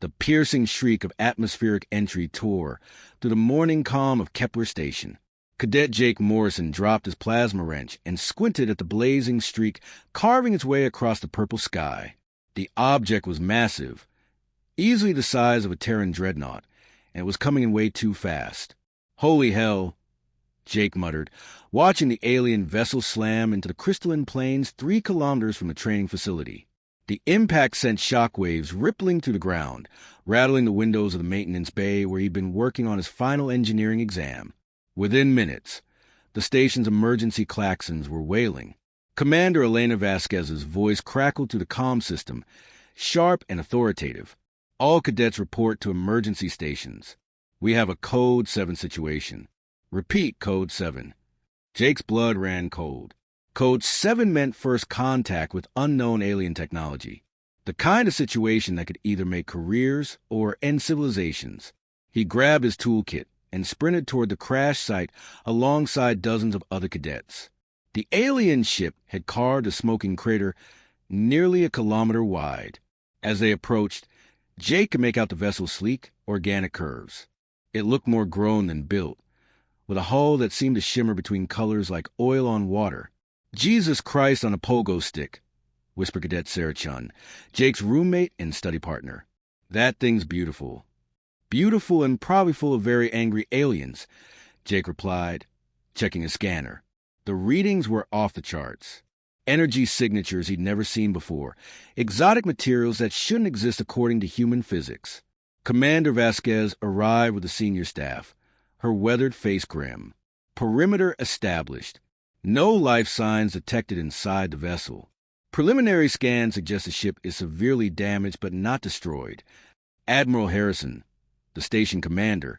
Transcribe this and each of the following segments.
The piercing shriek of atmospheric entry tore through the morning calm of Kepler Station. Cadet Jake Morrison dropped his plasma wrench and squinted at the blazing streak carving its way across the purple sky. The object was massive, easily the size of a Terran dreadnought, and it was coming in way too fast. "Holy hell," Jake muttered, watching the alien vessel slam into the crystalline plains 3 kilometers from the training facility. The impact sent shockwaves rippling through the ground, rattling the windows of the maintenance bay where he'd been working on his final engineering exam. Within minutes, the station's emergency klaxons were wailing. Commander Elena Vasquez's voice crackled through the comm system, sharp and authoritative. "All cadets report to emergency stations. We have a Code 7 situation. Repeat, Code 7. Jake's blood ran cold. Code 7 meant first contact with unknown alien technology. The kind of situation that could either make careers or end civilizations. He grabbed his toolkit and sprinted toward the crash site alongside dozens of other cadets. The alien ship had carved a smoking crater nearly a kilometer wide. As they approached, Jake could make out the vessel's sleek, organic curves. It looked more grown than built, with a hull that seemed to shimmer between colors like oil on water. "Jesus Christ on a pogo stick," whispered Cadet Sarah Chen, Jake's roommate and study partner. "That thing's beautiful." "Beautiful and probably full of very angry aliens," Jake replied, checking his scanner. The readings were off the charts. Energy signatures he'd never seen before. Exotic materials that shouldn't exist according to human physics. Commander Vasquez arrived with the senior staff, her weathered face grim. Perimeter established. No life signs detected inside the vessel. Preliminary scans suggest the ship is severely damaged but not destroyed. Admiral Harrison, the station commander,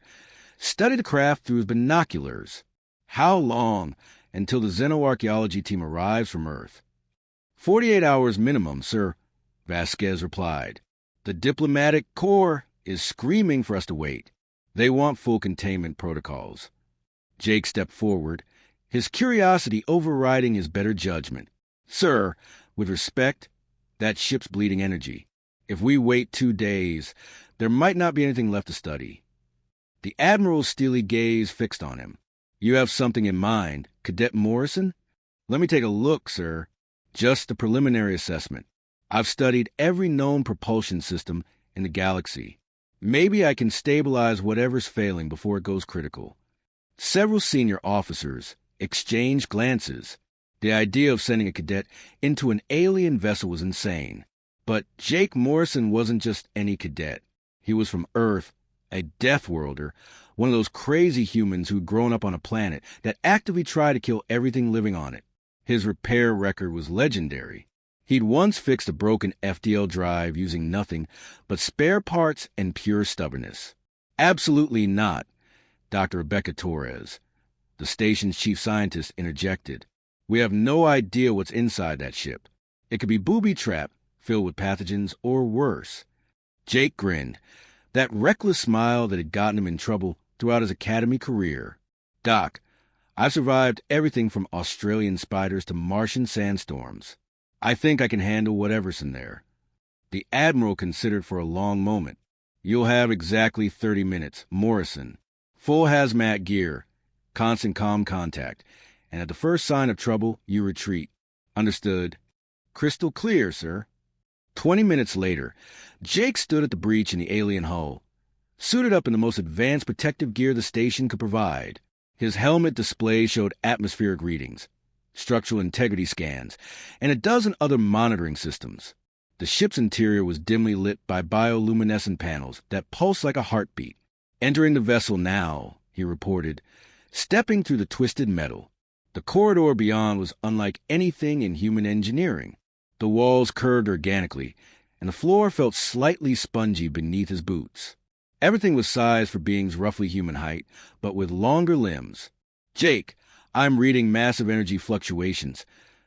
studied the craft through his binoculars. "How long until the xenoarchaeology team arrives from Earth?" 48 hours minimum, sir," Vasquez replied. "The diplomatic corps is screaming for us to wait. They want full containment protocols." Jake stepped forward, his curiosity overriding his better judgment. "Sir, with respect, that ship's bleeding energy. If we wait 2 days, there might not be anything left to study." The Admiral's steely gaze fixed on him. "You have something in mind, Cadet Morrison?" "Let me take a look, sir. Just a preliminary assessment. I've studied every known propulsion system in the galaxy. Maybe I can stabilize whatever's failing before it goes critical." Several senior officers exchanged glances. The idea of sending a cadet into an alien vessel was insane. But Jake Morrison wasn't just any cadet. He was from Earth, a Deathworlder, one of those crazy humans who'd grown up on a planet that actively tried to kill everything living on it. His repair record was legendary. He'd once fixed a broken FDL drive using nothing but spare parts and pure stubbornness. "Absolutely not," Dr. Rebecca Torres, the station's chief scientist, interjected. "We have no idea what's inside that ship. It could be booby-trapped, filled with pathogens, or worse." Jake grinned, that reckless smile that had gotten him in trouble throughout his academy career. "Doc, I've survived everything from Australian spiders to Martian sandstorms. I think I can handle whatever's in there." The Admiral considered for a long moment. "You'll have exactly 30 minutes, Morrison. Full hazmat gear, constant comm contact, and at the first sign of trouble, you retreat." "Understood." "Crystal clear, sir." 20 minutes later, Jake stood at the breach in the alien hull, suited up in the most advanced protective gear the station could provide. His helmet display showed atmospheric readings, structural integrity scans, and a dozen other monitoring systems. The ship's interior was dimly lit by bioluminescent panels that pulsed like a heartbeat. "Entering the vessel now," he reported, stepping through the twisted metal. The corridor beyond was unlike anything in human engineering. The walls curved organically, and the floor felt slightly spongy beneath his boots. Everything was sized for beings roughly human height, but with longer limbs. "Jake, I'm reading massive energy fluctuations."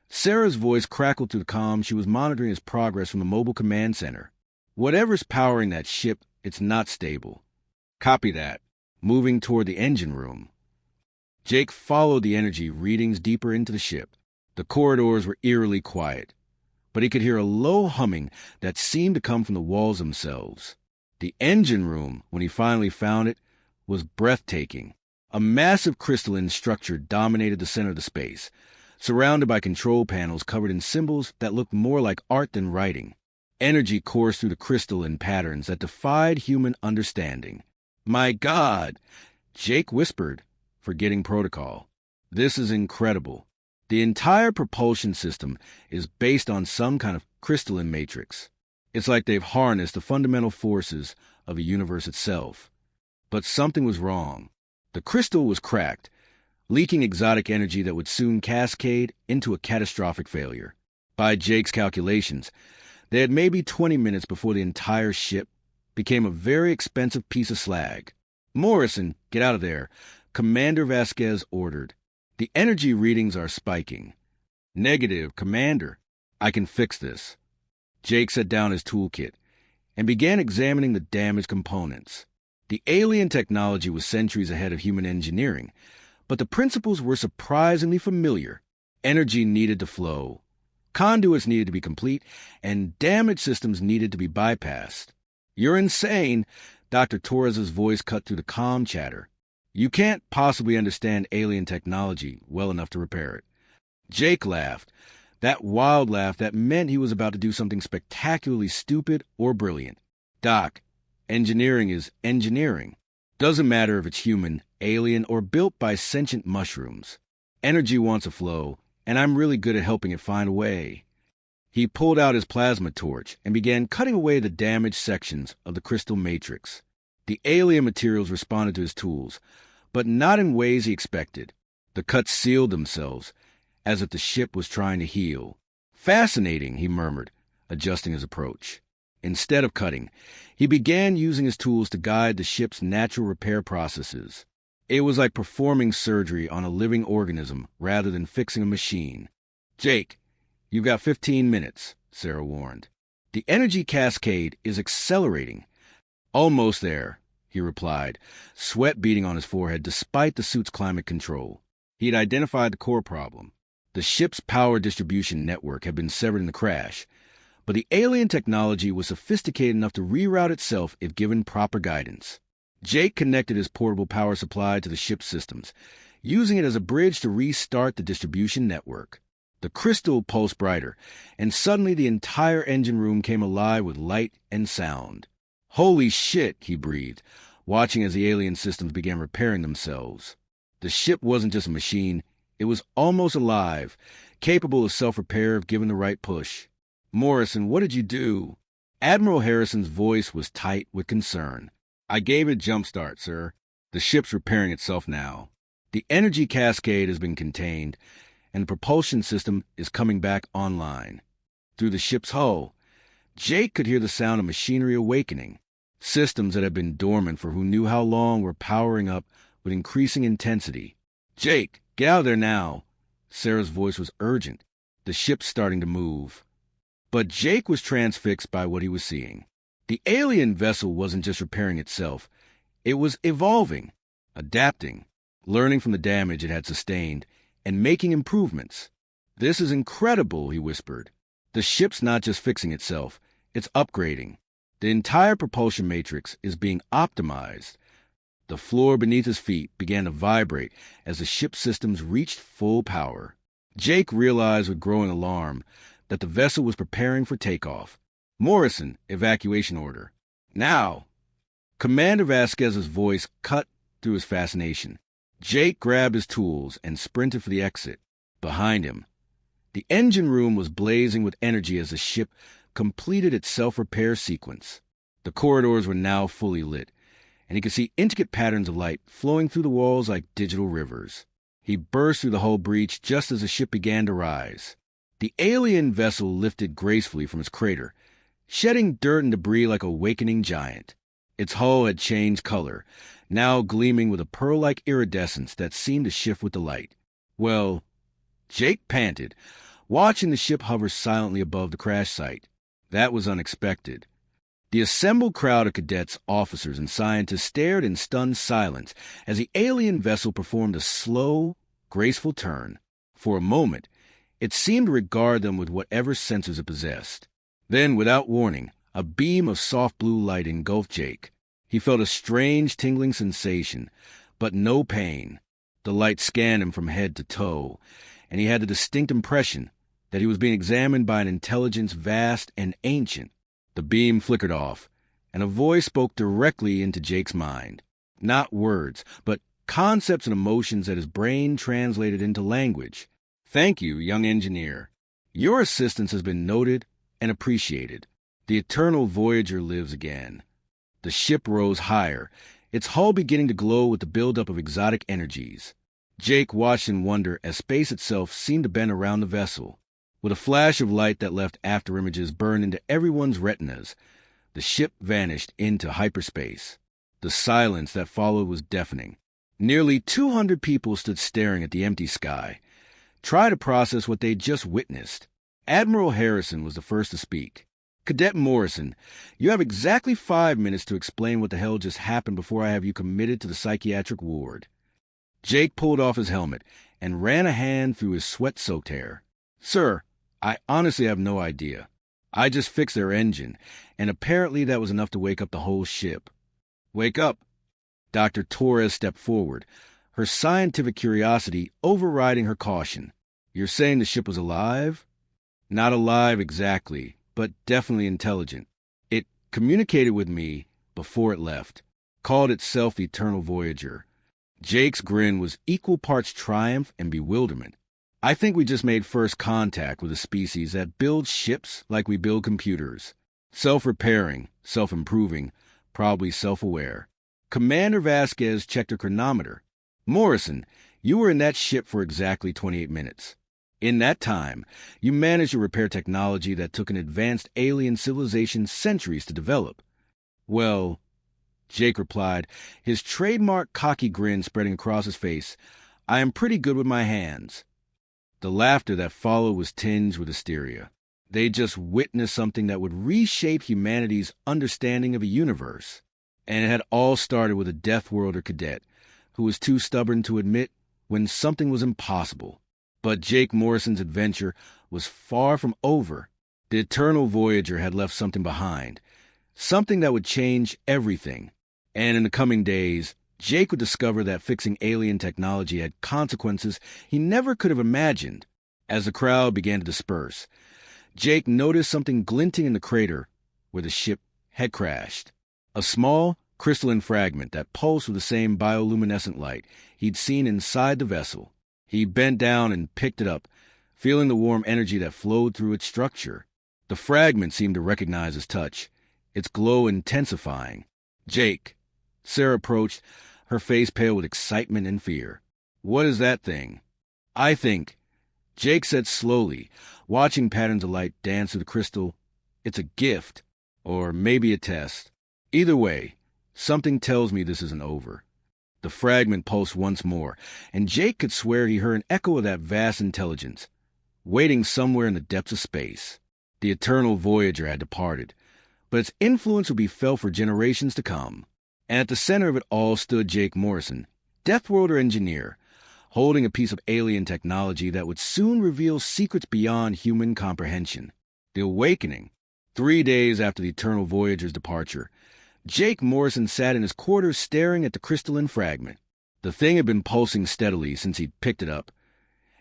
Sarah's voice crackled through the comm. She was monitoring his progress from the mobile command center. "Whatever's powering that ship, it's not stable." "Copy that." Moving toward the engine room, Jake followed the energy readings deeper into the ship. The corridors were eerily quiet, but he could hear a low humming that seemed to come from the walls themselves. The engine room, when he finally found it, was breathtaking. A massive crystalline structure dominated the center of the space, surrounded by control panels covered in symbols that looked more like art than writing. Energy coursed through the crystal in patterns that defied human understanding. "My God!" Jake whispered, forgetting protocol. "This is incredible. The entire propulsion system is based on some kind of crystalline matrix. It's like they've harnessed the fundamental forces of the universe itself." But something was wrong. The crystal was cracked, leaking exotic energy that would soon cascade into a catastrophic failure. By Jake's calculations, they had maybe 20 minutes before the entire ship became a very expensive piece of slag. "Morrison, get out of there," Commander Vasquez ordered. "The energy readings are spiking." "Negative, Commander. I can fix this." Jake set down his toolkit and began examining the damaged components. The alien technology was centuries ahead of human engineering, but the principles were surprisingly familiar. Energy needed to flow, conduits needed to be complete, and damaged systems needed to be bypassed. "You're insane," Dr. Torres's voice cut through the calm chatter. "You can't possibly understand alien technology well enough to repair it." Jake laughed, that wild laugh that meant he was about to do something spectacularly stupid or brilliant. "Doc, engineering is engineering. Doesn't matter if it's human, alien, or built by sentient mushrooms. Energy wants a flow, and I'm really good at helping it find a way." He pulled out his plasma torch and began cutting away the damaged sections of the crystal matrix. The alien materials responded to his tools, but not in ways he expected. The cuts sealed themselves, as if the ship was trying to heal. "Fascinating," he murmured, adjusting his approach. Instead of cutting, he began using his tools to guide the ship's natural repair processes. It was like performing surgery on a living organism rather than fixing a machine. "Jake, you've got 15 minutes, Sarah warned. "The energy cascade is accelerating." "Almost there," he replied, sweat beading on his forehead despite the suit's climate control. He had identified the core problem. The ship's power distribution network had been severed in the crash, but the alien technology was sophisticated enough to reroute itself if given proper guidance. Jake connected his portable power supply to the ship's systems, using it as a bridge to restart the distribution network. The crystal pulsed brighter, and suddenly the entire engine room came alive with light and sound. "Holy shit," he breathed, watching as the alien systems began repairing themselves. The ship wasn't just a machine, it was almost alive, capable of self-repair if given the right push. "Morrison, what did you do?" Admiral Harrison's voice was tight with concern. "I gave it a jump start, sir. The ship's repairing itself now. The energy cascade has been contained, and the propulsion system is coming back online." Through the ship's hull, Jake could hear the sound of machinery awakening. Systems that had been dormant for who knew how long were powering up with increasing intensity. "Jake, get out of there now." Sarah's voice was urgent. The ship's starting to move. But Jake was transfixed by what he was seeing. The alien vessel wasn't just repairing itself. It was evolving, adapting, learning from the damage it had sustained, and making improvements. "This is incredible," he whispered. "The ship's not just fixing itself, it's upgrading. The entire propulsion matrix is being optimized." The floor beneath his feet began to vibrate as the ship's systems reached full power. Jake realized with growing alarm that the vessel was preparing for takeoff. "Morrison, evacuation order. Now!" Commander Vasquez's voice cut through his fascination. Jake grabbed his tools and sprinted for the exit. Behind him, the engine room was blazing with energy as the ship completed its self-repair sequence. The corridors were now fully lit, and he could see intricate patterns of light flowing through the walls like digital rivers. He burst through the hull breach just as the ship began to rise. The alien vessel lifted gracefully from its crater, shedding dirt and debris like a wakening giant. Its hull had changed color, now gleaming with a pearl-like iridescence that seemed to shift with the light. "Well," Jake panted, watching the ship hover silently above the crash site. That was unexpected. The assembled crowd of cadets, officers, and scientists stared in stunned silence as the alien vessel performed a slow, graceful turn. For a moment, it seemed to regard them with whatever sensors it possessed. Then, without warning, A beam of soft blue light engulfed Jake. He felt a strange tingling sensation, but no pain. The light scanned him from head to toe, and he had the distinct impression that he was being examined by an intelligence vast and ancient. The beam flickered off, and a voice spoke directly into Jake's mind. Not words, but concepts and emotions that his brain translated into language. "Thank you, young engineer. Your assistance has been noted and appreciated. The eternal Voyager lives again." The ship rose higher, its hull beginning to glow with the buildup of exotic energies. Jake watched in wonder as space itself seemed to bend around the vessel. With a flash of light that left afterimages burned into everyone's retinas, the ship vanished into hyperspace. The silence that followed was deafening. Nearly 200 people stood staring at the empty sky, trying to process what they'd just witnessed. Admiral Harrison was the first to speak. "Cadet Morrison, you have exactly 5 minutes to explain what the hell just happened before I have you committed to the psychiatric ward." Jake pulled off his helmet and ran a hand through his sweat-soaked hair. "Sir, I honestly have no idea. I just fixed their engine, and apparently that was enough to wake up the whole ship." "Wake up." Dr. Torres stepped forward, her scientific curiosity overriding her caution. "You're saying the ship was alive?" "Not alive exactly, but definitely intelligent. It communicated with me before it left, called itself the Eternal Voyager." Jake's grin was equal parts triumph and bewilderment. "I think we just made first contact with a species that builds ships like we build computers. Self-repairing, self-improving, probably self-aware." Commander Vasquez checked her chronometer. "Morrison, you were in that ship for exactly 28 minutes. In that time, you managed to repair technology that took an advanced alien civilization centuries to develop." "Well," Jake replied, his trademark cocky grin spreading across his face, "I am pretty good with my hands." The laughter that followed was tinged with hysteria. They just witnessed something that would reshape humanity's understanding of a universe. And it had all started with a Deathworlder cadet who was too stubborn to admit when something was impossible. But Jake Morrison's adventure was far from over. The Eternal Voyager had left something behind, something that would change everything. And in the coming days, Jake would discover that fixing alien technology had consequences he never could have imagined. As the crowd began to disperse, Jake noticed something glinting in the crater where the ship had crashed. A small, crystalline fragment that pulsed with the same bioluminescent light he'd seen inside the vessel. He bent down and picked it up, feeling the warm energy that flowed through its structure. The fragment seemed to recognize his touch, its glow intensifying. "Jake." Sarah approached, her face pale with excitement and fear. "What is that thing?" "I think," Jake said slowly, watching patterns of light dance through the crystal, "it's a gift, or maybe a test. Either way, something tells me this isn't over." The fragment pulsed once more, and Jake could swear he heard an echo of that vast intelligence, waiting somewhere in the depths of space. The Eternal Voyager had departed, but its influence would be felt for generations to come. And at the center of it all stood Jake Morrison, Deathworlder engineer, holding a piece of alien technology that would soon reveal secrets beyond human comprehension. The Awakening. 3 days after the Eternal Voyager's departure, Jake Morrison sat in his quarters staring at the crystalline fragment. The thing had been pulsing steadily since he'd picked it up,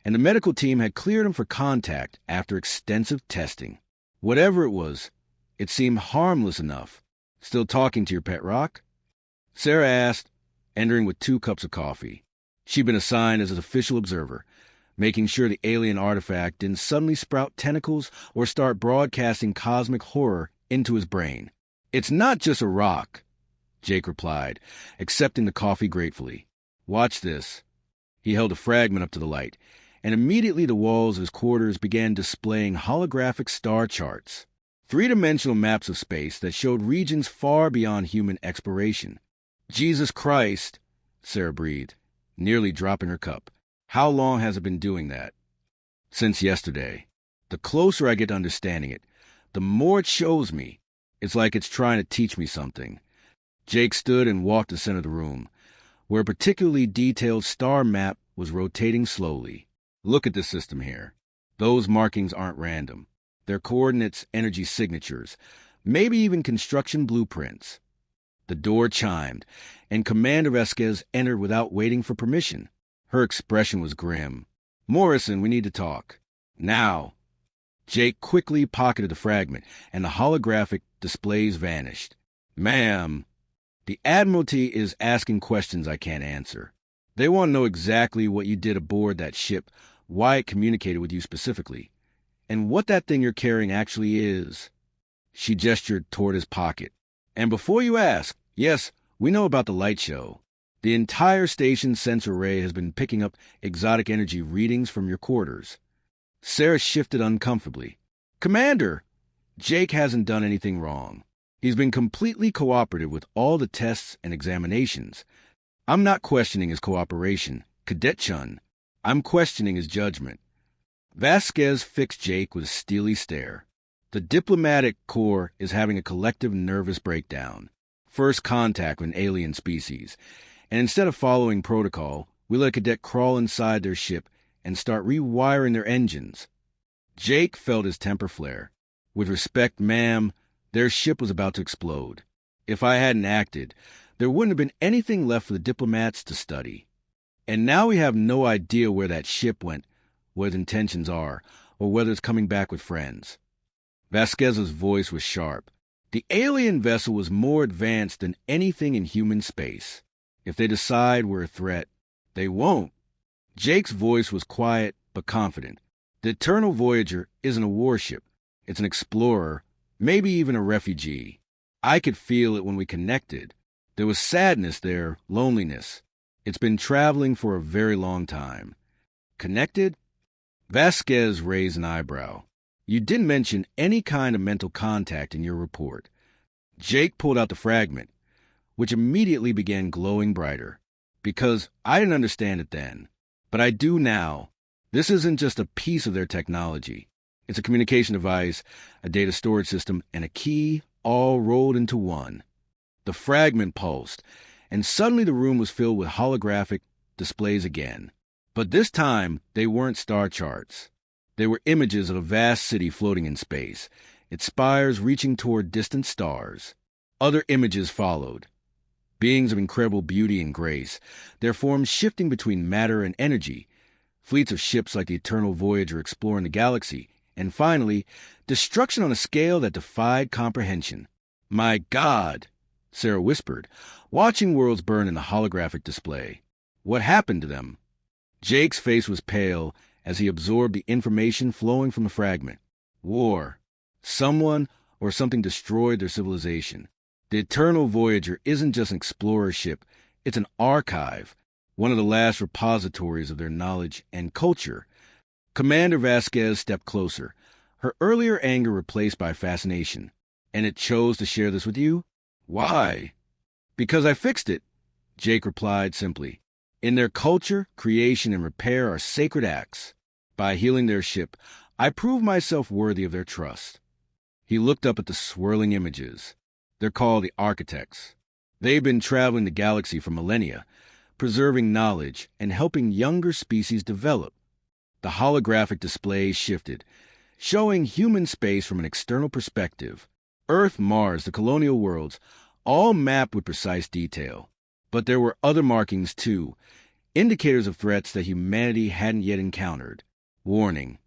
and the medical team had cleared him for contact after extensive testing. Whatever it was, it seemed harmless enough. "Still talking to your pet rock?" Sarah asked, entering with 2 cups of coffee. She'd been assigned as an official observer, making sure the alien artifact didn't suddenly sprout tentacles or start broadcasting cosmic horror into his brain. "It's not just a rock," Jake replied, accepting the coffee gratefully. "Watch this." He held a fragment up to the light, and immediately the walls of his quarters began displaying holographic star charts, 3-dimensional maps of space that showed regions far beyond human exploration. "Jesus Christ," Sarah breathed, nearly dropping her cup. "How long has it been doing that?" "Since yesterday. The closer I get to understanding it, the more it shows me. It's like it's trying to teach me something." Jake stood and walked to the center of the room, where a particularly detailed star map was rotating slowly. "Look at this system here. Those markings aren't random. They're coordinates, energy signatures, maybe even construction blueprints. The door chimed, and Commander Vasquez entered without waiting for permission. Her expression was grim. "Morrison, we need to talk. Now." Jake quickly pocketed the fragment, and the holographic displays vanished. "Ma'am, the Admiralty is asking questions I can't answer. They want to know exactly what you did aboard that ship, why it communicated with you specifically, and what that thing you're carrying actually is." She gestured toward his pocket. "And before you ask, yes, we know about the light show. The entire station's sensor array has been picking up exotic energy readings from your quarters." Sarah shifted uncomfortably. "Commander, Jake hasn't done anything wrong. He's been completely cooperative with all the tests and examinations. I'm not questioning his cooperation, Cadet Chen. I'm questioning his judgment." Vasquez fixed Jake with a steely stare. "The diplomatic corps is having a collective nervous breakdown. First contact with an alien species. And instead of following protocol, we let a cadet crawl inside their ship and start rewiring their engines." Jake felt his temper flare. "With respect, ma'am, their ship was about to explode. If I hadn't acted, there wouldn't have been anything left for the diplomats to study. And now we have no idea where that ship went, what its intentions are, or whether it's coming back with friends." Vasquez's voice was sharp. "The alien vessel was more advanced than anything in human space. If they decide we're a threat, they won't." Jake's voice was quiet but confident. "The Eternal Voyager isn't a warship. It's an explorer, maybe even a refugee. I could feel it when we connected. There was sadness there, loneliness. It's been traveling for a very long time." "Connected?" Vasquez raised an eyebrow. "You didn't mention any kind of mental contact in your report." Jake pulled out the fragment, which immediately began glowing brighter. "Because I didn't understand it then. But I do now. This isn't just a piece of their technology. It's a communication device, a data storage system, and a key, all rolled into one." The fragment pulsed, and suddenly the room was filled with holographic displays again. But this time, they weren't star charts. They were images of a vast city floating in space, its spires reaching toward distant stars. Other images followed. Beings of incredible beauty and grace, their forms shifting between matter and energy, fleets of ships like the Eternal Voyager exploring the galaxy, and finally, destruction on a scale that defied comprehension. "My God," Sarah whispered, watching worlds burn in the holographic display. "What happened to them?" Jake's face was pale as he absorbed the information flowing from the fragment. "War. Someone or something destroyed their civilization. The Eternal Voyager isn't just an explorer ship, it's an archive, one of the last repositories of their knowledge and culture." Commander Vasquez stepped closer, her earlier anger replaced by fascination. "And it chose to share this with you? Why?" "Because I fixed it," Jake replied simply. "In their culture, creation and repair are sacred acts. By healing their ship, I prove myself worthy of their trust." He looked up at the swirling images. "They're called the Architects. They've been traveling the galaxy for millennia, preserving knowledge and helping younger species develop." The holographic displays shifted, showing human space from an external perspective. Earth, Mars, the colonial worlds, all mapped with precise detail. But there were other markings too, indicators of threats that humanity hadn't yet encountered. "Warning,"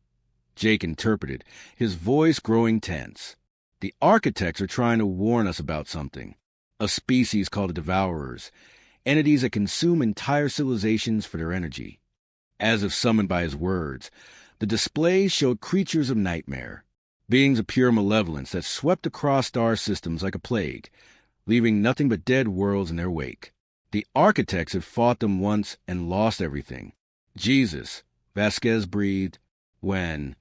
Jake interpreted, his voice growing tense. "The Architects are trying to warn us about something. A species called the Devourers, entities that consume entire civilizations for their energy." As if summoned by his words, the displays showed creatures of nightmare, beings of pure malevolence that swept across star systems like a plague, leaving nothing but dead worlds in their wake. The Architects had fought them once and lost everything. "Jesus," Vasquez breathed. "When?"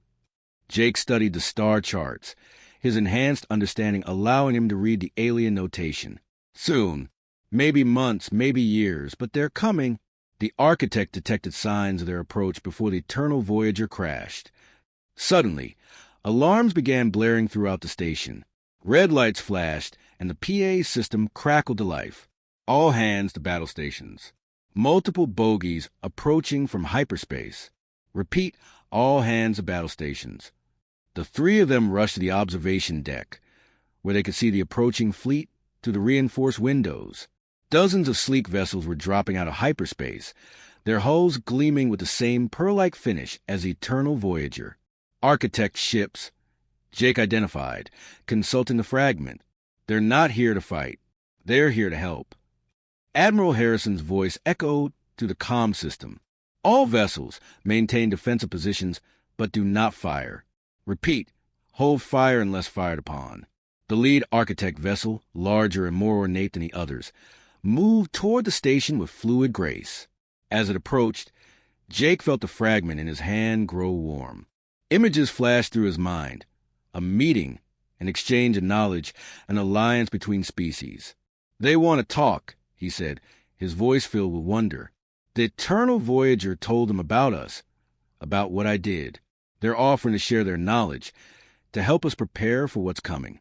Jake studied the star charts, his enhanced understanding allowing him to read the alien notation. "Soon. Maybe months, maybe years, but they're coming." The Architect detected signs of their approach before the Eternal Voyager crashed. Suddenly, alarms began blaring throughout the station. Red lights flashed, and the PA system crackled to life. "All hands to battle stations. Multiple bogies approaching from hyperspace. Repeat, all hands to battle stations." The three of them rushed to the observation deck, where they could see the approaching fleet through the reinforced windows. Dozens of sleek vessels were dropping out of hyperspace, their hulls gleaming with the same pearl-like finish as the Eternal Voyager. Architect ships, Jake identified, consulting the Fragment. They're not here to fight. They're here to help. Admiral Harrison's voice echoed through the comm system. All vessels maintain defensive positions, but do not fire. Repeat, hold fire unless fired upon. The lead architect vessel, larger and more ornate than the others, moved toward the station with fluid grace. As it approached, Jake felt the Fragment in his hand grow warm. Images flashed through his mind. A meeting, an exchange of knowledge, an alliance between species. They want to talk, he said, his voice filled with wonder. The Eternal Voyager told them about us, about what I did. They're offering to share their knowledge, to help us prepare for what's coming.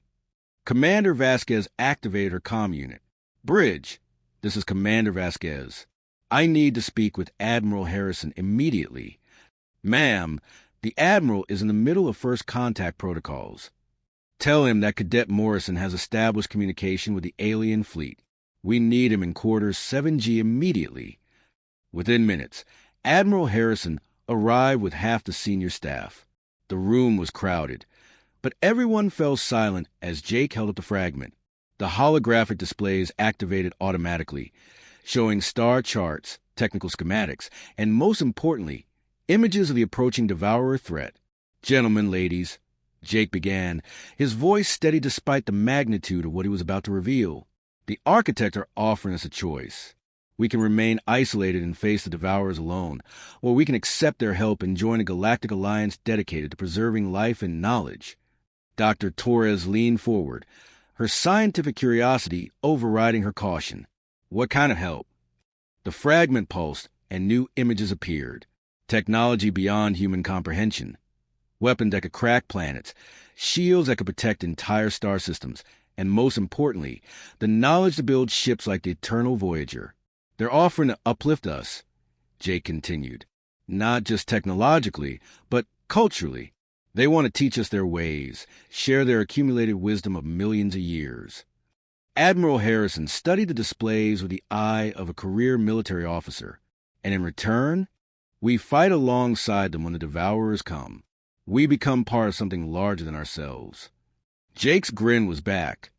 Commander Vasquez activated her comm unit. Bridge, this is Commander Vasquez. I need to speak with Admiral Harrison immediately. Ma'am, the Admiral is in the middle of first contact protocols. Tell him that Cadet Morrison has established communication with the alien fleet. We need him in quarters 7G immediately. Within minutes, Admiral Harrison arrived with half the senior staff. The room was crowded, but everyone fell silent as Jake held up the Fragment. The holographic displays activated automatically, showing star charts, technical schematics, and most importantly, images of the approaching Devourer threat. Gentlemen, ladies, Jake began, his voice steady despite the magnitude of what he was about to reveal. The architects are offering us a choice. We can remain isolated and face the Devourers alone, or we can accept their help and join a galactic alliance dedicated to preserving life and knowledge. Dr. Torres leaned forward, her scientific curiosity overriding her caution. What kind of help? The Fragment pulsed, and new images appeared. Technology beyond human comprehension. Weapons that could crack planets, shields that could protect entire star systems, and most importantly, the knowledge to build ships like the Eternal Voyager. They're offering to uplift us, Jake continued. Not just technologically, but culturally. They want to teach us their ways, share their accumulated wisdom of millions of years. Admiral Harrison studied the displays with the eye of a career military officer, and in return, we fight alongside them when the Devourers come. We become part of something larger than ourselves. Jake's grin was back.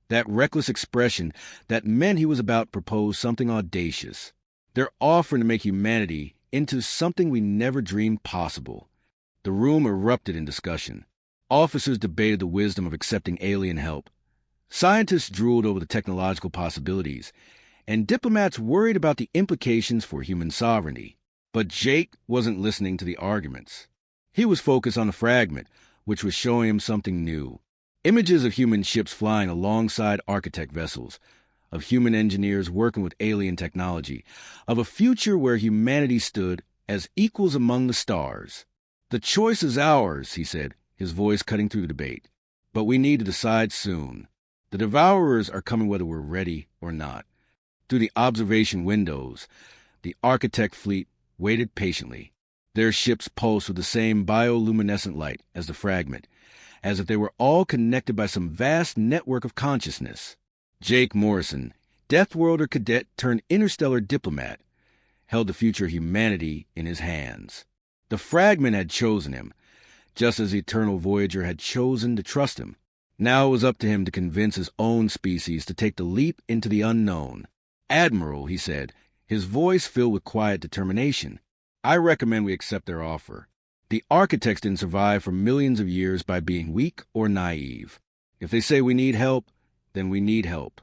That reckless expression that meant he was about to propose something audacious. They're offering to make humanity into something we never dreamed possible. The room erupted in discussion. Officers debated the wisdom of accepting alien help. Scientists drooled over the technological possibilities, and diplomats worried about the implications for human sovereignty. But Jake wasn't listening to the arguments. He was focused on the Fragment, which was showing him something new. Images of human ships flying alongside architect vessels, of human engineers working with alien technology, of a future where humanity stood as equals among the stars. The choice is ours, he said, his voice cutting through the debate. But we need to decide soon. The Devourers are coming whether we're ready or not. Through the observation windows, the architect fleet waited patiently. Their ships pulsed with the same bioluminescent light as the Fragment, as if they were all connected by some vast network of consciousness. Jake Morrison, Deathworlder cadet turned interstellar diplomat, held the future of humanity in his hands. The Fragment had chosen him, just as the Eternal Voyager had chosen to trust him. Now it was up to him to convince his own species to take the leap into the unknown. Admiral, he said, his voice filled with quiet determination, I recommend we accept their offer. The architects didn't survive for millions of years by being weak or naive. If they say we need help, then we need help.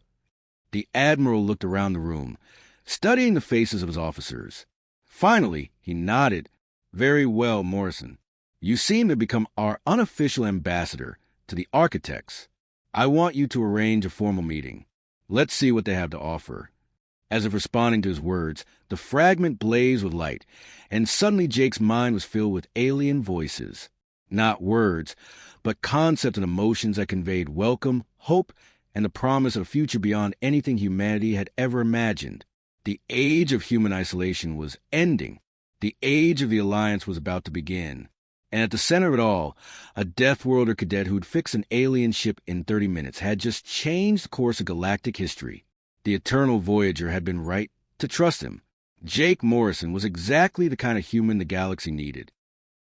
The Admiral looked around the room, studying the faces of his officers. Finally, he nodded. Very well, Morrison. You seem to become our unofficial ambassador to the architects. I want you to arrange a formal meeting. Let's see what they have to offer. As if responding to his words, the Fragment blazed with light, and suddenly Jake's mind was filled with alien voices. Not words, but concepts and emotions that conveyed welcome, hope, and the promise of a future beyond anything humanity had ever imagined. The age of human isolation was ending. The age of the Alliance was about to begin. And at the center of it all, a Deathworlder cadet who'd fix an alien ship in 30 minutes had just changed the course of galactic history. The Eternal Voyager had been right to trust him. Jake Morrison was exactly the kind of human the galaxy needed.